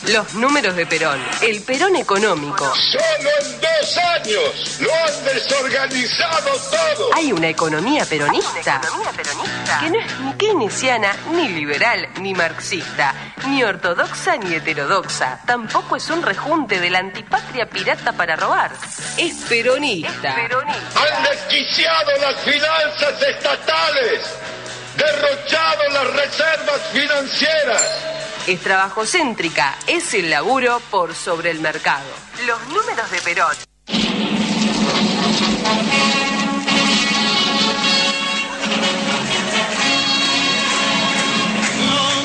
Los números de Perón, el Perón económico. Solo en 2 años lo han desorganizado todo. Hay una economía peronista, que no es ni keynesiana, ni liberal, ni marxista, ni ortodoxa, ni heterodoxa. Tampoco es un rejunte de la antipatria pirata para robar. Es peronista. Han desquiciado las finanzas estatales, derrochado las reservas financieras. Es trabajocéntrica, es el laburo por sobre el mercado. Los números de Perón.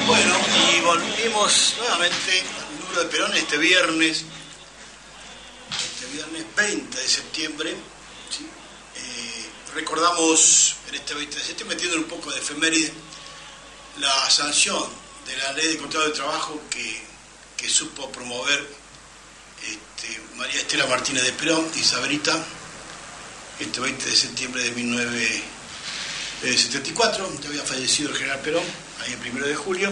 Bueno, y volvimos nuevamente al número de Perón este viernes 20 de septiembre. ¿Sí? Recordamos en este 20 de septiembre, metiendo un poco de efeméride, la sanción de la ley de contrato de trabajo que supo promover María Estela Martínez de Perón, Isabelita, este 20 de septiembre de 1974, ya había fallecido el general Perón, ahí el 1 de julio,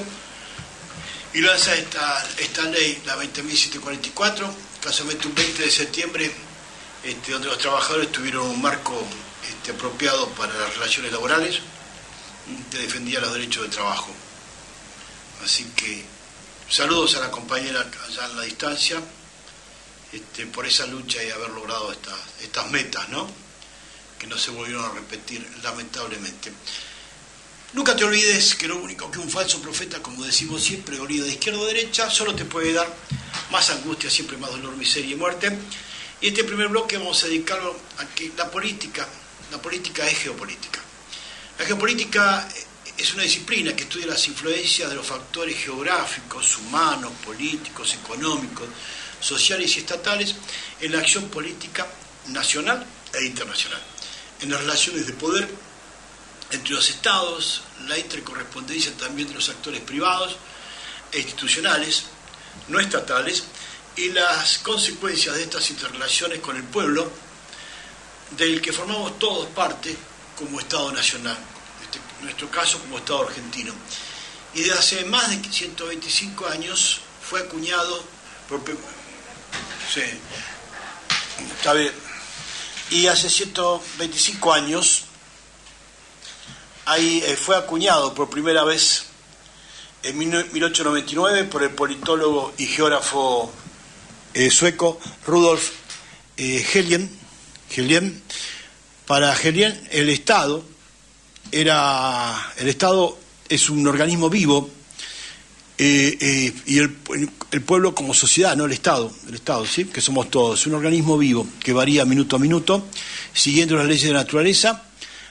y lanza esta ley, la 20.744, casualmente un 20 de septiembre, donde los trabajadores tuvieron un marco apropiado para las relaciones laborales, que defendía los derechos de trabajo. Así que saludos a la compañera allá en la distancia por esa lucha y haber logrado estas metas, ¿no? Que no se volvieron a repetir, lamentablemente. Nunca te olvides que lo único que un falso profeta, como decimos siempre, olido de izquierda o derecha, solo te puede dar más angustia, siempre más dolor, miseria y muerte. Y este primer bloque vamos a dedicarlo a que la política es geopolítica. La geopolítica es una disciplina que estudia las influencias de los factores geográficos, humanos, políticos, económicos, sociales y estatales en la acción política nacional e internacional, en las relaciones de poder entre los estados, la intercorrespondencia también de los actores privados e institucionales, no estatales, y las consecuencias de estas interrelaciones con el pueblo, del que formamos todos parte como Estado nacional. En nuestro caso como Estado argentino. Y desde hace más de 125 años fue acuñado está bien. Y hace 125 años fue acuñado por primera vez en 1899 por el politólogo y geógrafo sueco Rudolf Helien. Para Helien el Estado es un organismo vivo y el pueblo como sociedad, no el Estado, ¿sí? Que somos todos, un organismo vivo que varía minuto a minuto, siguiendo las leyes de la naturaleza,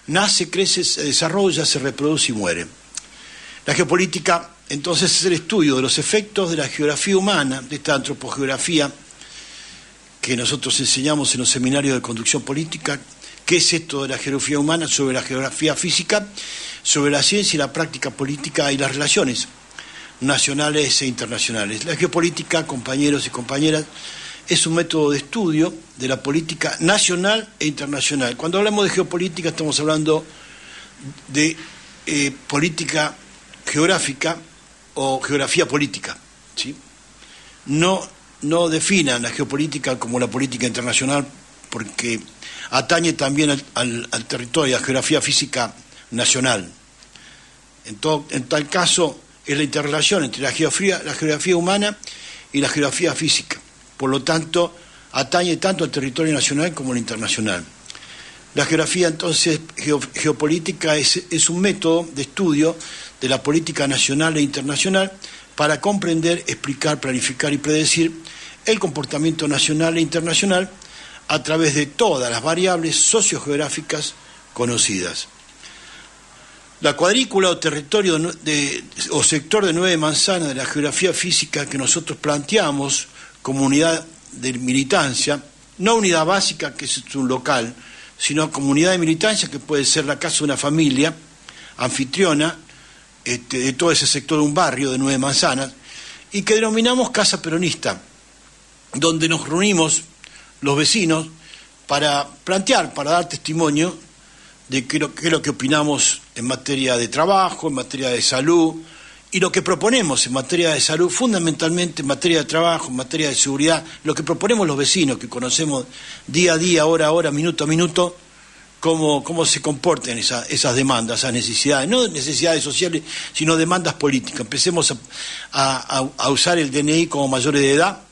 nace, crece, se desarrolla, se reproduce y muere. La geopolítica, entonces, es el estudio de los efectos de la geografía humana, de esta antropogeografía que nosotros enseñamos en los seminarios de conducción política. ¿Qué es esto de la geografía humana? Sobre la geografía física, sobre la ciencia y la práctica política y las relaciones nacionales e internacionales. La geopolítica, compañeros y compañeras, es un método de estudio de la política nacional e internacional. Cuando hablamos de geopolítica estamos hablando de política geográfica o geografía política, ¿sí? No definan la geopolítica como la política internacional, porque atañe también al territorio, a la geografía física nacional. En tal caso, es la interrelación entre la geografía humana y la geografía física. Por lo tanto, atañe tanto al territorio nacional como al internacional. La geografía, entonces, geopolítica es un método de estudio de la política nacional e internacional para comprender, explicar, planificar y predecir el comportamiento nacional e internacional a través de todas las variables sociogeográficas conocidas. La cuadrícula o territorio o sector de 9 manzanas de la geografía física que nosotros planteamos como unidad de militancia, no unidad básica, que es un local, sino como unidad de militancia, que puede ser la casa de una familia anfitriona de todo ese sector de un barrio de 9 manzanas, y que denominamos Casa Peronista, donde nos reunimos los vecinos para plantear, para dar testimonio de qué es lo que opinamos en materia de trabajo, en materia de salud Y lo que proponemos en materia de salud, fundamentalmente en materia de trabajo, en materia de seguridad, lo que proponemos los vecinos, que conocemos día a día, hora a hora, minuto a minuto, cómo se comportan esas demandas, esas necesidades, no necesidades sociales, sino demandas políticas. Empecemos a usar el DNI como mayores de edad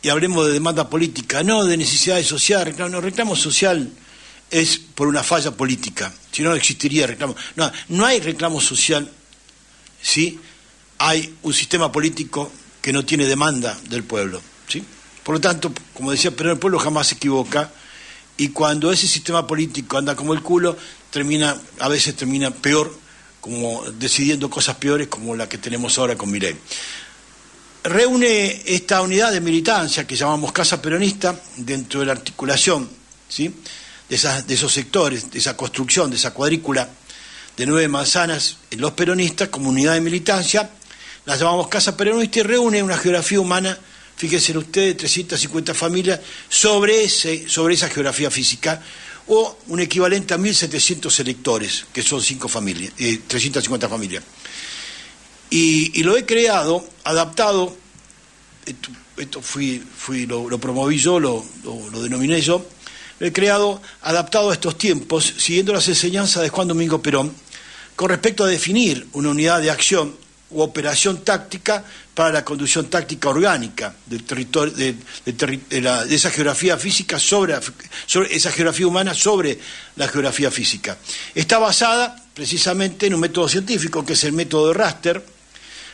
y hablemos de demanda política, no de necesidades sociales, reclamo. No, reclamo social es por una falla política, si no existiría reclamo. No hay reclamo social, ¿sí? Hay un sistema político que no tiene demanda del pueblo, ¿sí? Por lo tanto, como decía, pero el pueblo jamás se equivoca, y cuando ese sistema político anda como el culo, a veces termina peor, como decidiendo cosas peores como la que tenemos ahora con Milei. Reúne esta unidad de militancia que llamamos Casa Peronista dentro de la articulación, ¿sí?, de esos sectores, de esa construcción, de esa cuadrícula de 9 manzanas, los peronistas como unidad de militancia. La llamamos Casa Peronista y reúne una geografía humana, fíjense ustedes, 350 familias sobre esa geografía física, o un equivalente a 1.700 electores, que son 350 familias. Y lo he creado, adaptado, lo promoví yo, lo denominé yo, lo he creado adaptado a estos tiempos, siguiendo las enseñanzas de Juan Domingo Perón, con respecto a definir una unidad de acción u operación táctica para la conducción táctica orgánica del territorio, de esa geografía física sobre esa geografía humana sobre la geografía física. Está basada precisamente en un método científico que es el método de raster,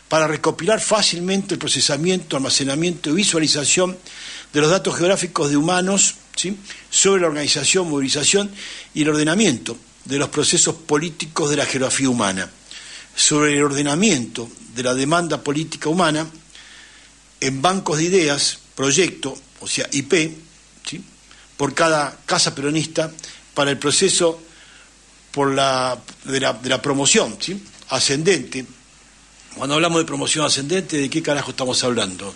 para recopilar fácilmente el procesamiento, almacenamiento y visualización de los datos geográficos de humanos, ¿sí?, sobre la organización, movilización y el ordenamiento de los procesos políticos de la geografía humana, sobre el ordenamiento de la demanda política humana en bancos de ideas, proyecto, o sea, IP, ¿sí?, por cada casa peronista para el proceso de la promoción, ¿sí?, ascendente. Cuando hablamos de promoción ascendente, ¿de qué carajo estamos hablando?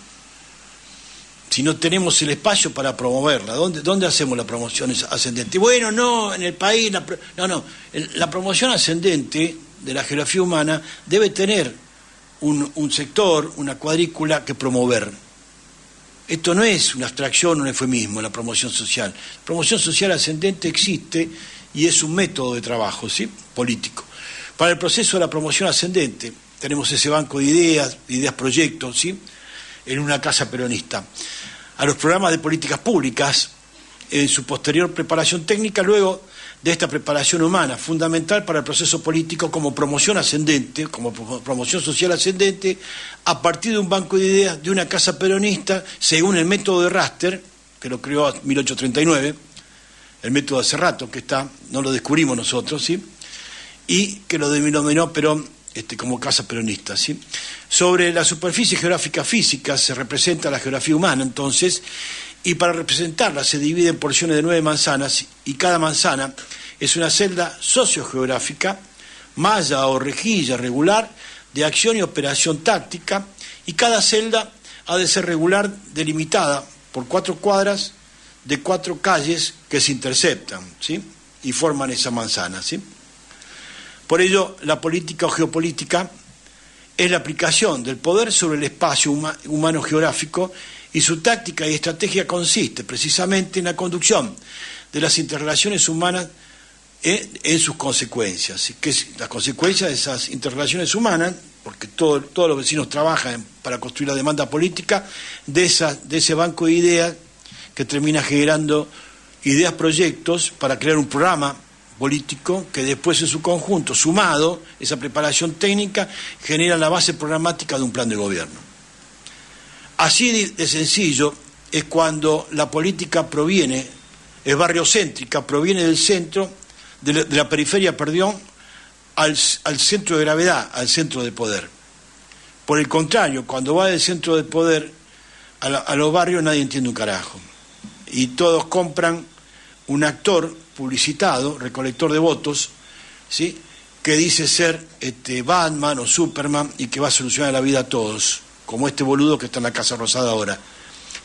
Si no tenemos el espacio para promoverla, ¿dónde hacemos la promoción ascendente? Bueno, no, en el país, la promoción ascendente de la geografía humana debe tener un sector, una cuadrícula que promover. Esto no es una abstracción, un eufemismo, la promoción social. La promoción social ascendente existe y es un método de trabajo, ¿sí?, político. Para el proceso de la promoción ascendente tenemos ese banco de ideas proyectos, ¿sí?, en una casa peronista. A los programas de políticas públicas, en su posterior preparación técnica, luego de esta preparación humana, fundamental para el proceso político como promoción ascendente, como promoción social ascendente, a partir de un banco de ideas de una casa peronista, según el método de raster, que lo creó en 1839, el método hace rato que está, no lo descubrimos nosotros, ¿sí?, y que lo denominó Perón como casa peronista, ¿sí? Sobre la superficie geográfica física se representa la geografía humana, entonces, y para representarla se divide en porciones de 9 manzanas, y cada manzana es una celda sociogeográfica, malla o rejilla regular de acción y operación táctica, y cada celda ha de ser regular, delimitada por 4 cuadras de 4 calles que se interceptan, ¿sí?, y forman esa manzana, ¿sí? Por ello, la política o geopolítica es la aplicación del poder sobre el espacio humano geográfico, y su táctica y estrategia consiste precisamente en la conducción de las interrelaciones humanas en sus consecuencias. Que es las consecuencias de esas interrelaciones humanas, porque todos los vecinos trabajan para construir la demanda política, de ese banco de ideas que termina generando ideas, proyectos para crear un programa político que después en su conjunto, sumado, esa preparación técnica, genera la base programática de un plan de gobierno. Así de sencillo es cuando la política es barriocéntrica, proviene del centro, de la periferia, al centro de gravedad, al centro de poder. Por el contrario, cuando va del centro de poder a los barrios, nadie entiende un carajo. Y todos compran un actor publicitado, recolector de votos, ¿sí?, que dice ser Batman o Superman y que va a solucionar la vida a todos, como este boludo que está en la Casa Rosada ahora,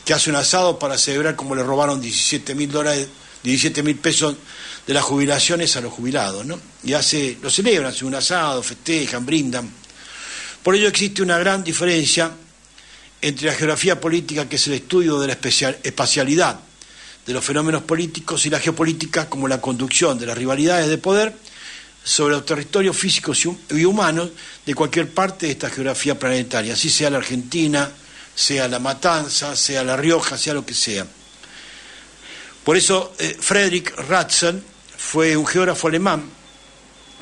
que hace un asado para celebrar como le robaron $17.000 pesos de las jubilaciones a los jubilados, ¿no? Y lo celebran, hacen un asado, festejan, brindan. Por ello existe una gran diferencia entre la geografía política, que es el estudio de la espacialidad de los fenómenos políticos, y la geopolítica como la conducción de las rivalidades de poder sobre los territorios físicos y humanos de cualquier parte de esta geografía planetaria, así sea la Argentina, sea La Matanza, sea La Rioja, sea lo que sea. Por eso Friedrich Ratzel fue un geógrafo alemán,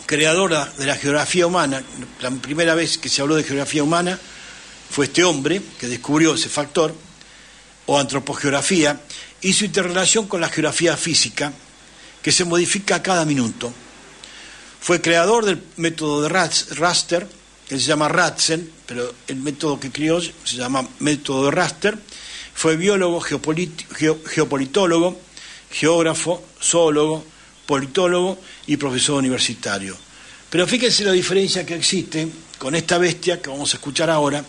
creador de la geografía humana. La primera vez que se habló de geografía humana fue este hombre que descubrió ese factor, o antropogeografía, y su interrelación con la geografía física, que se modifica a cada minuto. Fue creador del método de Raster, que se llama Ratzel, pero el método que creó se llama método de Raster. Fue biólogo, geopolitólogo, geógrafo, zoólogo, politólogo y profesor universitario. Pero fíjense la diferencia que existe con esta bestia que vamos a escuchar ahora,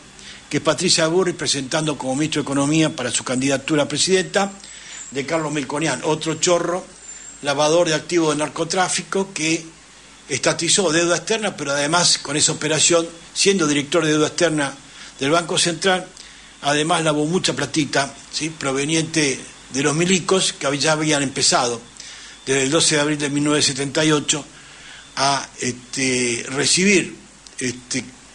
que es Patricia Bullrich presentando como ministro de Economía para su candidatura a presidenta, de Carlos Melconian, otro chorro, lavador de activos de narcotráfico, que estatizó deuda externa, pero además con esa operación, siendo director de deuda externa del Banco Central, además lavó mucha platita, ¿sí?, proveniente de los milicos, que ya habían empezado desde el 12 de abril de 1978 a recibir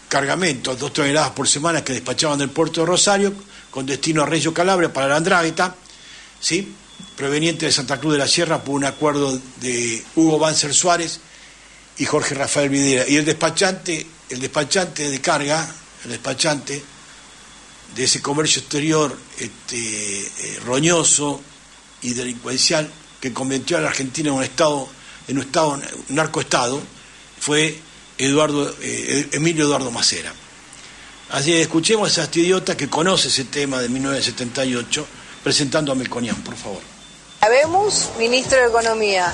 cargamentos, 2 toneladas por semana, que despachaban del puerto de Rosario con destino a Reggio Calabria para la Andrágata, ¿sí?, proveniente de Santa Cruz de la Sierra por un acuerdo de Hugo Banzer Suárez y Jorge Rafael Videla. Y el despachante de carga, el despachante de ese comercio exterior roñoso y delincuencial que convirtió a la Argentina en un narcoestado, fue Emilio Eduardo Macera. Así que escuchemos a este idiota que conoce ese tema de 1978 presentando a Melconian, por favor. Habemos ministro de Economía,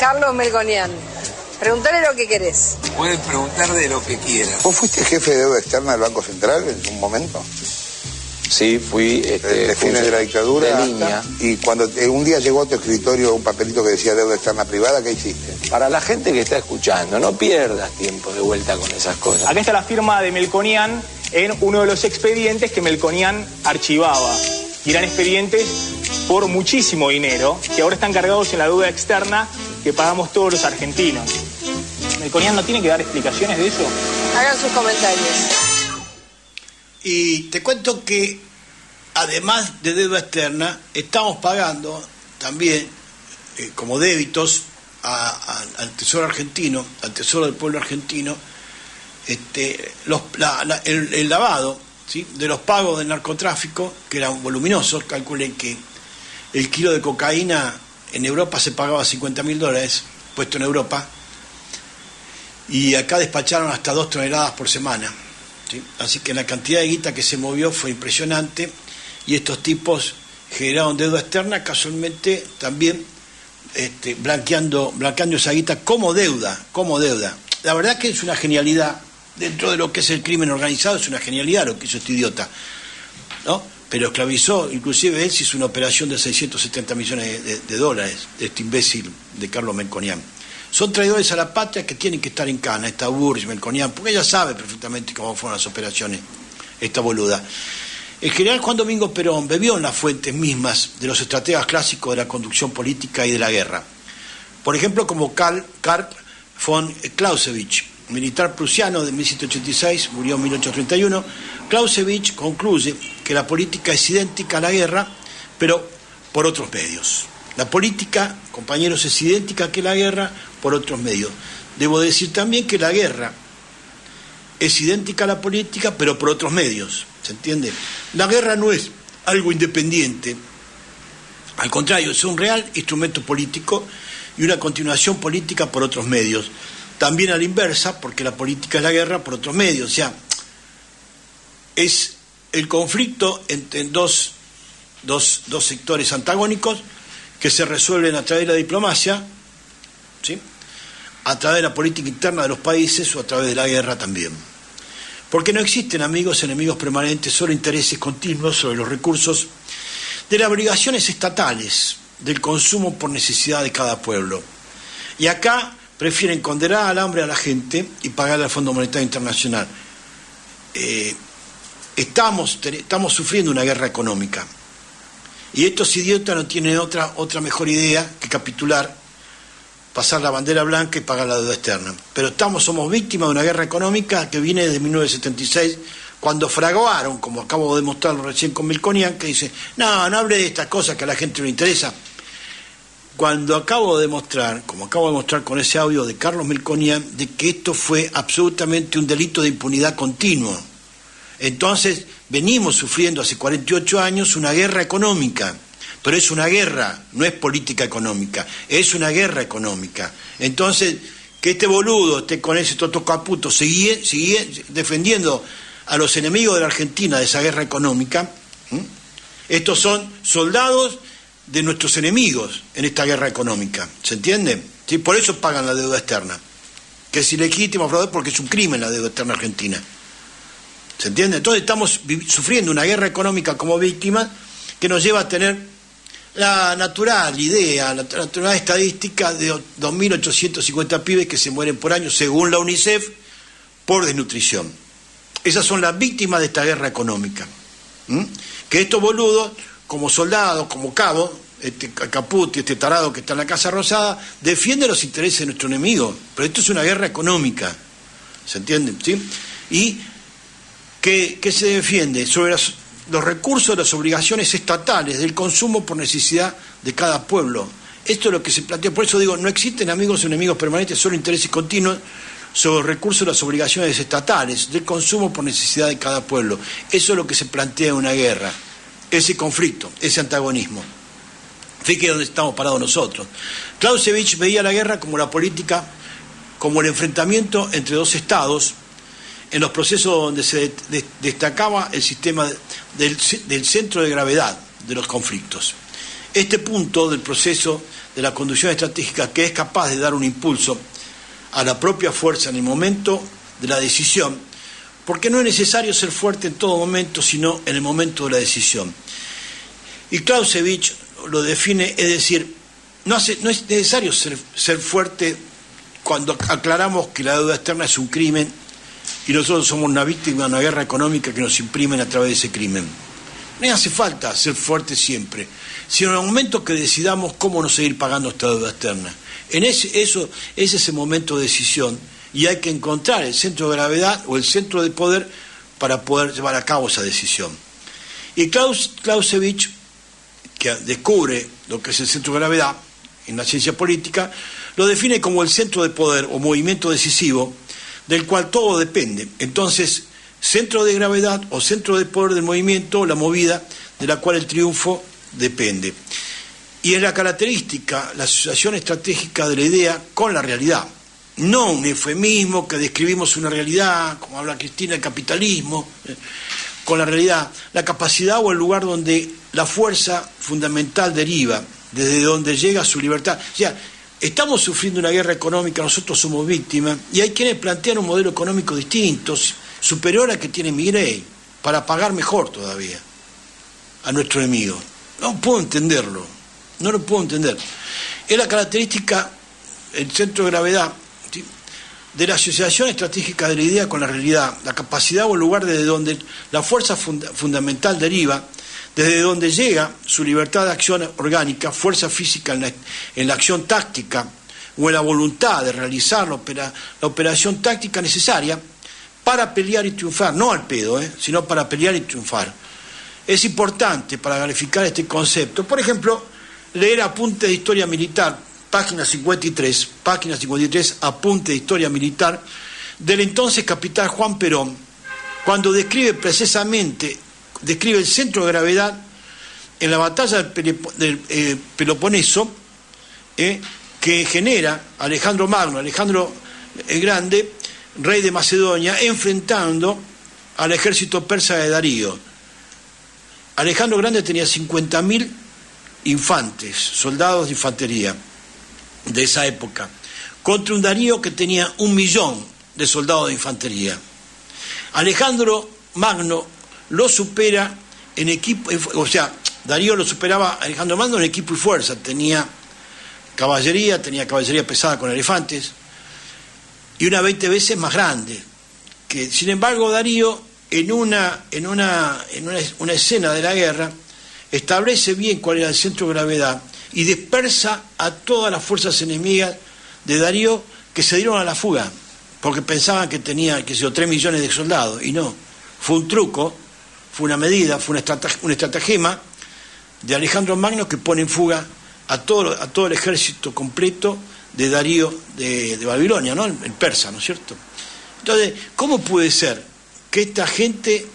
Carlos Melconian. Preguntale lo que querés. Pueden preguntar de lo que quieran. ¿Vos fuiste jefe de deuda externa del Banco Central en un momento? Sí, fui de fines de la dictadura. De niña. Y cuando un día llegó a tu escritorio un papelito que decía deuda externa privada, ¿qué hiciste? Para la gente que está escuchando, no pierdas tiempo de vuelta con esas cosas. Acá está la firma de Melconian en uno de los expedientes que Melconian archivaba. Y eran expedientes por muchísimo dinero, que ahora están cargados en la deuda externa que pagamos todos los argentinos. ¿Melconian no tiene que dar explicaciones de eso? Hagan sus comentarios. Y te cuento que, además de deuda externa, estamos pagando también como débitos al Tesoro argentino, al Tesoro del pueblo argentino, el lavado, ¿sí?, de los pagos del narcotráfico, que eran voluminosos. Calculen que el kilo de cocaína en Europa se pagaba $50.000, puesto en Europa, y acá despacharon hasta 2 toneladas por semana, ¿sí? Así que la cantidad de guita que se movió fue impresionante, y estos tipos generaron deuda externa, casualmente también blanqueando esa guita como deuda. La verdad que es una genialidad, dentro de lo que es el crimen organizado, es una genialidad lo que hizo este idiota, ¿no? Pero esclavizó, inclusive él hizo una operación de $670 millones de dólares, de este imbécil de Carlos Melconian. Son traidores a la patria que tienen que estar en cana, esta Bullrich, Melconian, porque ella sabe perfectamente cómo fueron las operaciones, esta boluda. El general Juan Domingo Perón bebió en las fuentes mismas de los estrategas clásicos de la conducción política y de la guerra. Por ejemplo, como Karl von Clausewitz, militar prusiano de 1786, murió en 1831, Clausewitz concluye que la política es idéntica a la guerra, pero por otros medios. La política, compañeros, es idéntica que la guerra por otros medios. Debo decir también que la guerra es idéntica a la política, pero por otros medios. ¿Se entiende? La guerra no es algo independiente. Al contrario, es un real instrumento político y una continuación política por otros medios. También a la inversa, porque la política es la guerra por otros medios. O sea, es el conflicto entre dos sectores antagónicos que se resuelven a través de la diplomacia, ¿sí?, a través de la política interna de los países o a través de la guerra también. Porque no existen enemigos permanentes, solo intereses continuos sobre los recursos de las obligaciones estatales, del consumo por necesidad de cada pueblo. Y acá prefieren condenar al hambre a la gente y pagarle al Fondo Monetario Internacional. estamos sufriendo una guerra económica. Y estos idiotas no tienen otra mejor idea que capitular, pasar la bandera blanca y pagar la deuda externa. Pero somos víctimas de una guerra económica que viene desde 1976, cuando fraguaron, como acabo de demostrarlo recién con Melconian, que dice, no hable de estas cosas que a la gente no le interesa. Cuando acabo de demostrar con ese audio de Carlos Melconian, de que esto fue absolutamente un delito de impunidad continuo. Entonces, venimos sufriendo hace 48 años una guerra económica, pero es una guerra, no es política económica, es una guerra económica. Entonces, que este boludo esté con ese totocaputo, sigue defendiendo a los enemigos de la Argentina de esa guerra económica. Estos son soldados de nuestros enemigos en esta guerra económica, ¿se entiende? ¿Sí? Por eso pagan la deuda externa, que es ilegítima, porque es un crimen la deuda externa argentina, ¿se entiende? Entonces estamos sufriendo una guerra económica como víctimas que nos lleva a tener la natural idea, la natural estadística de 2.850 pibes que se mueren por año, según la UNICEF, por desnutrición. Esas son las víctimas de esta guerra económica. Que estos boludos, como soldados, como cabos, este Caputi, este tarado que está en la Casa Rosada, defiende los intereses de nuestro enemigo. Pero esto es una guerra económica, ¿se entiende? ¿Sí? Y que se defiende sobre los recursos de las obligaciones estatales, del consumo por necesidad de cada pueblo. Esto es lo que se plantea. Por eso digo, no existen amigos o enemigos permanentes, solo intereses continuos sobre los recursos de las obligaciones estatales, del consumo por necesidad de cada pueblo. Eso es lo que se plantea en una guerra, ese conflicto, ese antagonismo. Fíjate dónde estamos parados nosotros. Clausewitz veía la guerra como la política, como el enfrentamiento entre dos estados, en los procesos donde se destacaba el sistema del centro de gravedad de los conflictos. Este punto del proceso de la conducción estratégica, que es capaz de dar un impulso a la propia fuerza en el momento de la decisión, porque no es necesario ser fuerte en todo momento, sino en el momento de la decisión. Y Clausewitz lo define, es decir, no es necesario ser fuerte cuando aclaramos que la deuda externa es un crimen y nosotros somos una víctima de una guerra económica que nos imprimen a través de ese crimen. No hace falta ser fuerte siempre, sino en el momento que decidamos cómo no seguir pagando esta deuda externa. Ese es ese momento de decisión, y hay que encontrar el centro de gravedad o el centro de poder para poder llevar a cabo esa decisión. Y Clausewitz, que descubre lo que es el centro de gravedad en la ciencia política, lo define como el centro de poder o movimiento decisivo del cual todo depende. Entonces, centro de gravedad o centro de poder del movimiento, la movida de la cual el triunfo depende. Y es la característica, la asociación estratégica de la idea con la realidad. No un eufemismo que describimos una realidad, como habla Cristina, el capitalismo, con la realidad, la capacidad o el lugar donde la fuerza fundamental deriva, desde donde llega su libertad. O sea, estamos sufriendo una guerra económica, nosotros somos víctimas, y hay quienes plantean un modelo económico distinto, superior al que tiene Milei, para pagar mejor todavía a nuestro enemigo. No puedo entenderlo, no lo puedo entender. Es la característica, el centro de gravedad, ¿sí?, de la asociación estratégica de la idea con la realidad, la capacidad o el lugar desde donde la fuerza fundamental deriva, desde donde llega su libertad de acción orgánica, fuerza física en la acción táctica o en la voluntad de realizar la operación táctica necesaria para pelear y triunfar, no al pedo, sino para pelear y triunfar. Es importante para clarificar este concepto, por ejemplo, leer Apuntes de Historia Militar, página 53, Apuntes de Historia Militar, del entonces capitán Juan Perón, cuando describe precisamente el centro de gravedad en la batalla del Peloponeso, que genera Alejandro Magno, Alejandro el Grande, rey de Macedonia, enfrentando al ejército persa de Darío. Alejandro Grande tenía 50.000 infantes, soldados de infantería de esa época, contra un Darío que tenía 1 millón de soldados de infantería. Alejandro Magno lo supera en equipo, o sea, Darío lo superaba a Alejandro Magno en equipo y fuerza, tenía caballería pesada con elefantes, y unas 20 veces más grande, que sin embargo Darío en una escena de la guerra, establece bien cuál era el centro de gravedad y dispersa a todas las fuerzas enemigas de Darío que se dieron a la fuga, porque pensaban que tenía, 3 millones de soldados, y no. Fue un truco, fue una medida, fue un estratagema de Alejandro Magno que pone en fuga a todo el ejército completo de Darío de Babilonia, ¿no? El persa, ¿no es cierto? Entonces, ¿cómo puede ser que esta gente,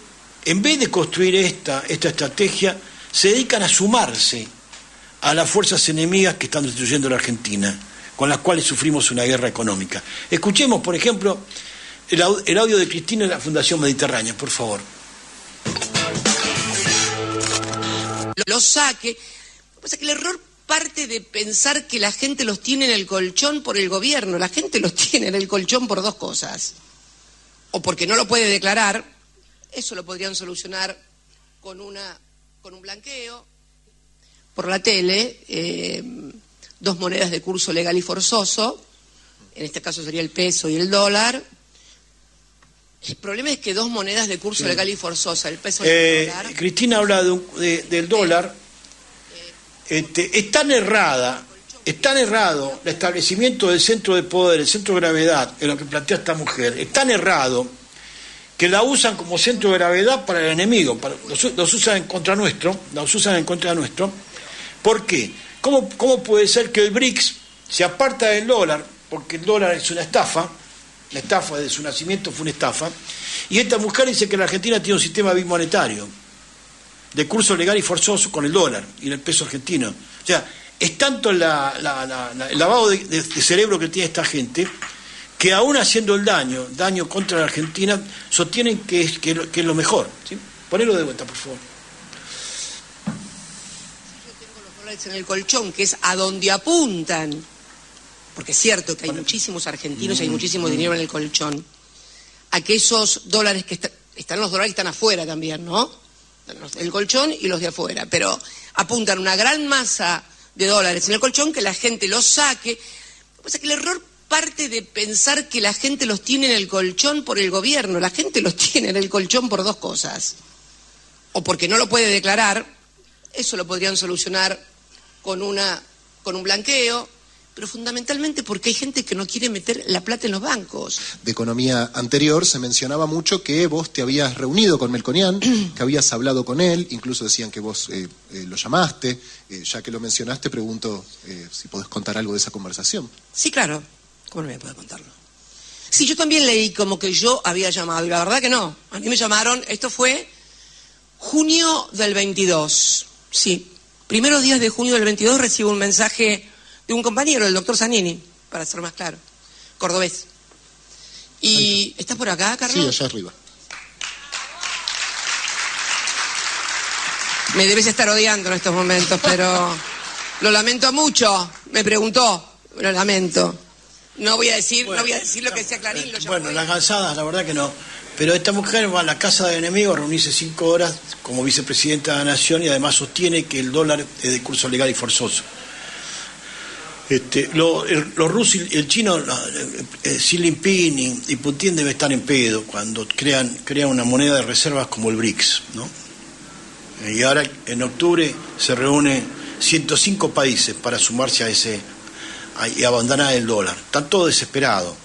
en vez de construir esta estrategia, se dedican a sumarse a las fuerzas enemigas que están destruyendo la Argentina, con las cuales sufrimos una guerra económica? Escuchemos, por ejemplo, el audio de Cristina de la Fundación Mediterránea, por favor. Lo saque. Lo que pasa es que el error parte de pensar que la gente los tiene en el colchón por el gobierno. La gente los tiene en el colchón por dos cosas. O porque no lo puede declarar, eso lo podrían solucionar con un blanqueo. Por la tele, 2 monedas de curso legal y forzoso, en este caso sería el peso y el dólar. El problema es que 2 monedas de curso legal y forzosa, el peso y el dólar... Cristina habla del dólar. Es tan errado el establecimiento del centro de poder, el centro de gravedad, en lo que plantea esta mujer, es tan errado que la usan como centro de gravedad para el enemigo, los usan en contra nuestro. ¿Por qué? ¿Cómo puede ser que el BRICS se aparta del dólar? Porque el dólar es una estafa desde su nacimiento fue una estafa, y esta mujer dice que la Argentina tiene un sistema bimonetario, de curso legal y forzoso con el dólar y el peso argentino. O sea, es tanto el lavado de cerebro que tiene esta gente, que aún haciendo el daño contra la Argentina, sostienen que es lo mejor, ¿sí? Ponelo de vuelta, por favor. En el colchón, que es a donde apuntan, porque es cierto que hay muchísimos argentinos, hay muchísimo dinero en el colchón, a que esos dólares que están los dólares que están afuera también, ¿no? El colchón y los de afuera, pero apuntan una gran masa de dólares en el colchón, que la gente los saque. Lo que pasa es que el error parte de pensar que la gente los tiene en el colchón por el gobierno. La gente los tiene en el colchón por dos cosas. O porque no lo puede declarar, eso lo podrían solucionar con un blanqueo, pero fundamentalmente porque hay gente que no quiere meter la plata en los bancos. De economía anterior se mencionaba mucho que vos te habías reunido con Melconian, que habías hablado con él, incluso decían que vos lo llamaste. Ya que lo mencionaste, pregunto si podés contar algo de esa conversación. Sí, claro. ¿Cómo no voy a poder contarlo? Sí, yo también leí como que yo había llamado, y la verdad que no. A mí me llamaron, esto fue junio del 22, sí. Primeros días de junio del 22 recibo un mensaje de un compañero, el doctor Zanini, para ser más claro, cordobés. Y ¿estás por acá, Carlos? Sí, allá arriba. Me debes estar odiando en estos momentos, pero lo lamento mucho. Me preguntó, lo lamento. No voy a decir lo que decía Clarín. Bueno, las cansadas, la verdad que no. Pero esta mujer va a la casa del enemigo a reunirse 5 horas como vicepresidenta de la Nación y además sostiene que el dólar es de curso legal y forzoso. Los rusos y el chino, Xi Jinping y Putin deben estar en pedo cuando crean una moneda de reservas como el BRICS, ¿no? Y ahora en octubre se reúnen 105 países para sumarse y abandonar el dólar. Están todos desesperados.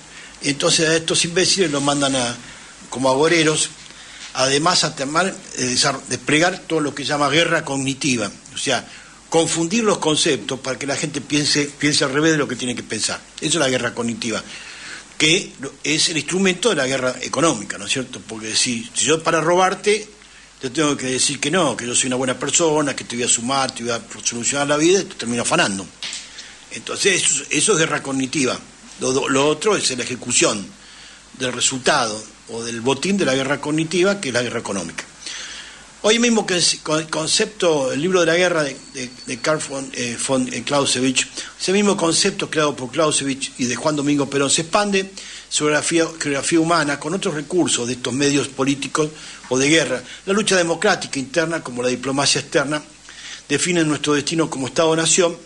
Entonces a estos imbéciles los mandan como agoreros, además a desplegar todo lo que se llama guerra cognitiva, o sea, confundir los conceptos para que la gente piense al revés de lo que tiene que pensar. Eso es la guerra cognitiva, que es el instrumento de la guerra económica, ¿no es cierto? Porque si yo para robarte te tengo que decir que no, que yo soy una buena persona, que te voy a sumar, te voy a solucionar la vida, y te termino afanando. Entonces eso es guerra cognitiva. Lo otro es la ejecución del resultado o del botín de la guerra cognitiva, que es la guerra económica. Hoy mismo que el concepto, el libro de la guerra de Karl von Clausewitz, ese mismo concepto creado por Clausewitz y de Juan Domingo Perón, se expande sobre la geografía humana con otros recursos de estos medios políticos o de guerra. La lucha democrática interna, como la diplomacia externa, definen nuestro destino como Estado-nación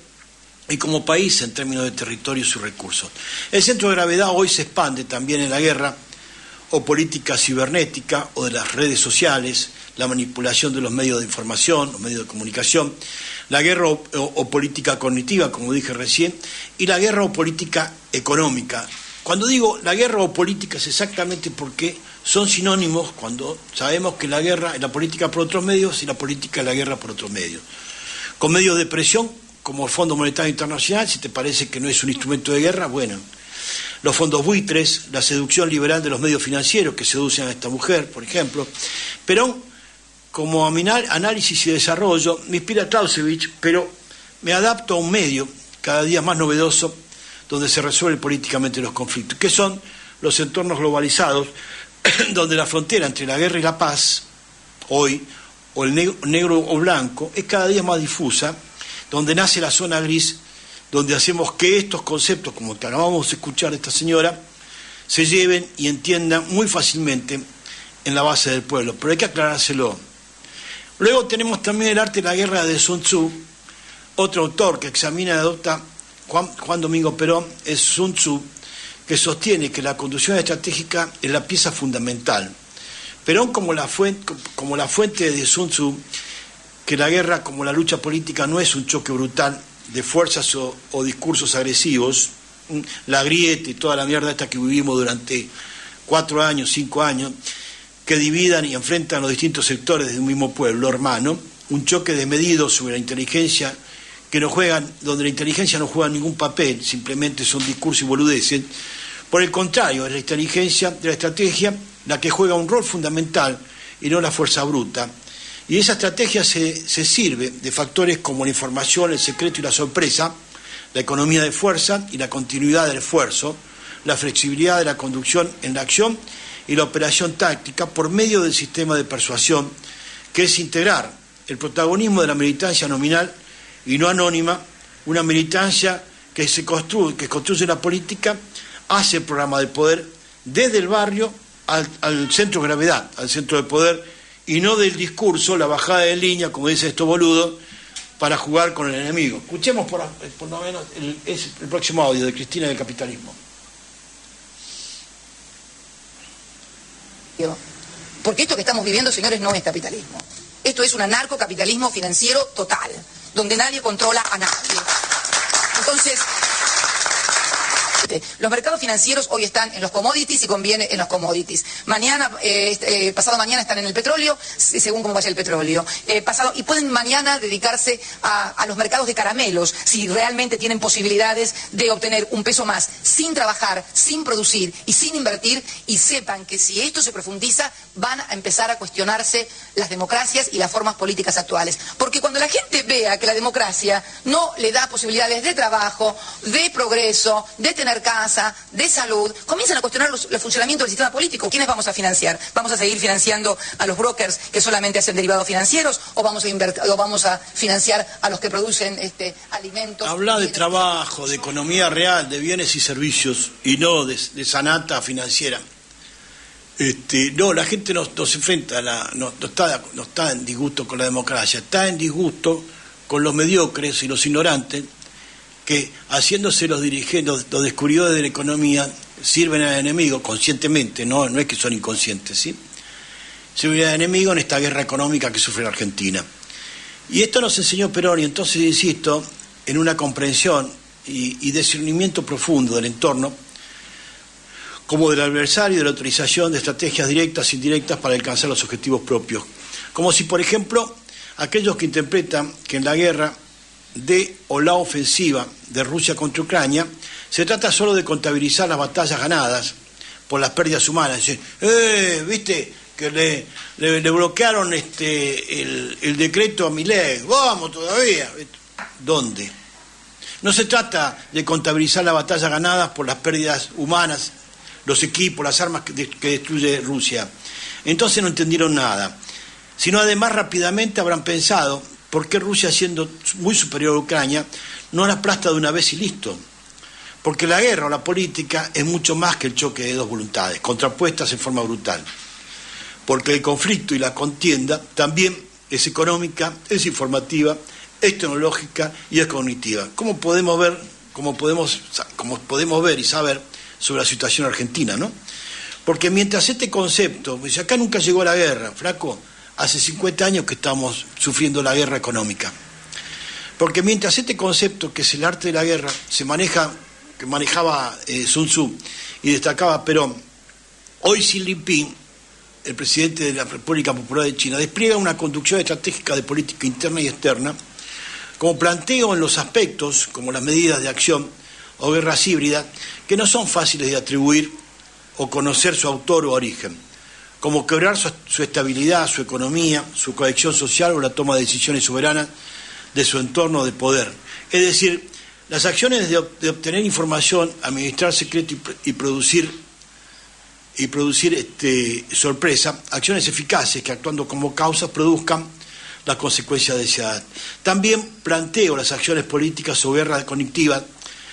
y como país en términos de territorios y recursos. El centro de gravedad hoy se expande también en la guerra, o política cibernética o de las redes sociales, la manipulación de los medios de información, los medios de comunicación, la guerra o política cognitiva, como dije recién, y la guerra o política económica. Cuando digo la guerra o política es exactamente porque son sinónimos cuando sabemos que la guerra es la política por otros medios y la política es la guerra por otros medios. Con medios de presión, como el Fondo Monetario Internacional, si te parece que no es un instrumento de guerra, bueno. Los fondos buitres, la seducción liberal de los medios financieros que seducen a esta mujer, por ejemplo. Perón, como análisis y desarrollo, me inspira Clausewitz, pero me adapto a un medio cada día más novedoso donde se resuelven políticamente los conflictos, que son los entornos globalizados, donde la frontera entre la guerra y la paz, hoy, o el negro o blanco, es cada día más difusa, donde nace la zona gris, donde hacemos que estos conceptos, como que acabamos de escuchar de esta señora, se lleven y entiendan muy fácilmente en la base del pueblo, pero hay que aclarárselo. Luego tenemos también el arte de la guerra de Sun Tzu, otro autor que examina y adopta Juan Domingo Perón, es Sun Tzu, que sostiene que la conducción estratégica es la pieza fundamental. Perón como la fuente de Sun Tzu, que la guerra como la lucha política no es un choque brutal de fuerzas o discursos agresivos, la grieta y toda la mierda esta que vivimos durante 4 años, 5 años, que dividan y enfrentan los distintos sectores de un mismo pueblo hermano, un choque desmedido sobre la inteligencia donde la inteligencia no juega ningún papel, simplemente son discursos y boludeces. Por el contrario, es la inteligencia de la estrategia la que juega un rol fundamental y no la fuerza bruta. Y esa estrategia se sirve de factores como la información, el secreto y la sorpresa, la economía de fuerza y la continuidad del esfuerzo, la flexibilidad de la conducción en la acción y la operación táctica por medio del sistema de persuasión, que es integrar el protagonismo de la militancia nominal y no anónima, una militancia que construye la política, hace el programa de poder desde el barrio al centro de gravedad, al centro de poder, y no del discurso, la bajada de línea, como dice esto boludo, para jugar con el enemigo. Escuchemos por lo menos el próximo audio de Cristina del Capitalismo. Porque esto que estamos viviendo, señores, no es capitalismo. Esto es un anarcocapitalismo financiero total, donde nadie controla a nadie. Entonces, los mercados financieros hoy están en los commodities y conviene en los commodities. Mañana, pasado mañana están en el petróleo, según cómo vaya el petróleo. Y pueden mañana dedicarse a los mercados de caramelos, si realmente tienen posibilidades de obtener un peso más, sin trabajar, sin producir y sin invertir, y sepan que si esto se profundiza, van a empezar a cuestionarse las democracias y las formas políticas actuales. Porque cuando la gente vea que la democracia no le da posibilidades de trabajo, de progreso, de tener casa, de salud, comienzan a cuestionar el funcionamiento del sistema político. ¿Quiénes vamos a financiar? ¿Vamos a seguir financiando a los brokers que solamente hacen derivados financieros o vamos a financiar a los que producen alimentos? Habla de trabajo, de economía real, de bienes y servicios y no de sanata financiera. No, la gente no se enfrenta, no está en disgusto con la democracia, está en disgusto con los mediocres y los ignorantes que, haciéndose los dirigentes, los descubridores de la economía, sirven al enemigo conscientemente, no es que son inconscientes, ¿sí? Sirven al enemigo en esta guerra económica que sufre la Argentina. Y esto nos enseñó Perón, y entonces, insisto, en una comprensión y discernimiento profundo del entorno, como del adversario y de la utilización de estrategias directas e indirectas para alcanzar los objetivos propios. Como si, por ejemplo, aquellos que interpretan que en la guerra o la ofensiva de Rusia contra Ucrania se trata solo de contabilizar las batallas ganadas por las pérdidas humanas. Dicen, viste que le bloquearon el decreto a Milei, vamos todavía. ¿Dónde? No se trata de contabilizar las batallas ganadas por las pérdidas humanas, los equipos, las armas que destruye Rusia. Entonces no entendieron nada. Sino además rápidamente habrán pensado por qué Rusia, siendo muy superior a Ucrania, no la aplasta de una vez y listo. Porque la guerra o la política es mucho más que el choque de dos voluntades, contrapuestas en forma brutal. Porque el conflicto y la contienda también es económica, es informativa, es tecnológica y es cognitiva. Como podemos ver y saber sobre la situación argentina, ¿no? Porque mientras este concepto, pues acá nunca llegó la guerra, flaco, hace 50 años que estamos sufriendo la guerra económica. Porque mientras este concepto, que es el arte de la guerra, se maneja, que manejaba Sun Tzu y destacaba Perón, hoy Xi Jinping, el presidente de la República Popular de China, despliega una conducción estratégica de política interna y externa, como planteo en los aspectos, como las medidas de acción o guerras híbridas, que no son fáciles de atribuir o conocer su autor o origen, como quebrar su estabilidad, su economía, su cohesión social o la toma de decisiones soberanas de su entorno de poder. Es decir, las acciones de obtener información, administrar secreto y producir sorpresa, acciones eficaces que actuando como causas produzcan las consecuencias deseadas. También planteo las acciones políticas o guerras conectivas,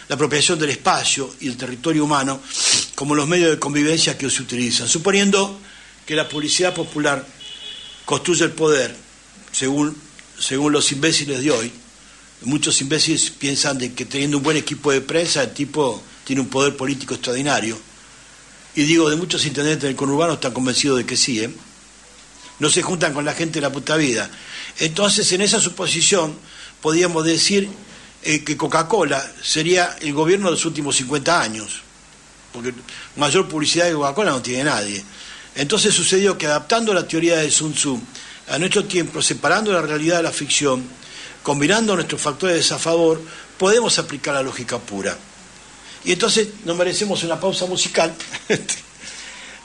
la apropiación del espacio y el territorio humano como los medios de convivencia que se utilizan, suponiendo que la publicidad popular construye el poder, según los imbéciles de hoy. Muchos imbéciles piensan de que teniendo un buen equipo de prensa el tipo tiene un poder político extraordinario. Y digo, de muchos intendentes del conurbano están convencidos de que sí, ¿eh? No se juntan con la gente de la puta vida. Entonces, en esa suposición, podríamos decir que Coca-Cola sería el gobierno de los últimos 50 años, porque mayor publicidad que Coca-Cola no tiene nadie. Entonces sucedió que adaptando la teoría de Sun Tzu a nuestro tiempo, separando la realidad de la ficción, combinando nuestros factores de desafavor, podemos aplicar la lógica pura. Y entonces nos merecemos una pausa musical.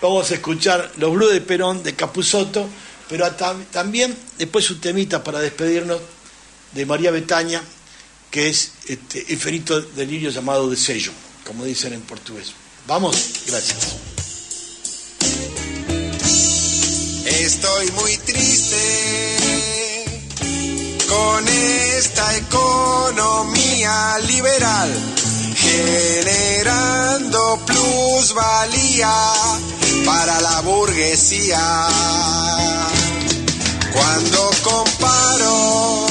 Vamos a escuchar los Blues de Perón, de Capusotto, pero también después un temita para despedirnos de María Betaña, que es Infinito Delirio llamado de sello, como dicen en portugués. Vamos, gracias. Estoy muy triste con esta economía liberal, generando plusvalía para la burguesía. Cuando comparo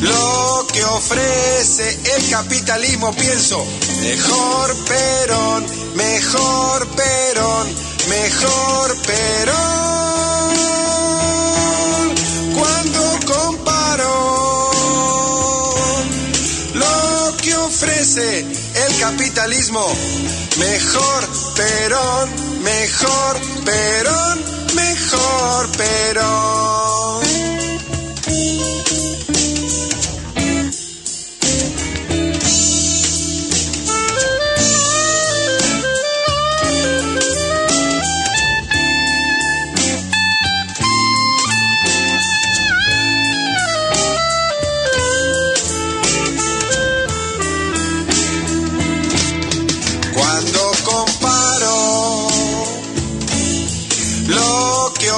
lo que ofrece el capitalismo, pienso, mejor Perón, mejor Perón, mejor Perón. Cuando comparo lo que ofrece el capitalismo, mejor Perón, mejor Perón, mejor Perón.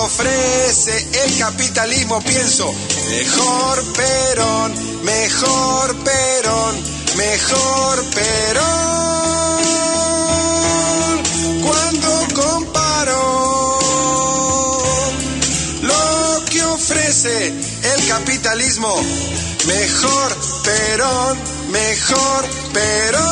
Ofrece el capitalismo, pienso, mejor Perón, mejor Perón, mejor Perón. Cuando comparo lo que ofrece el capitalismo, mejor Perón, mejor Perón.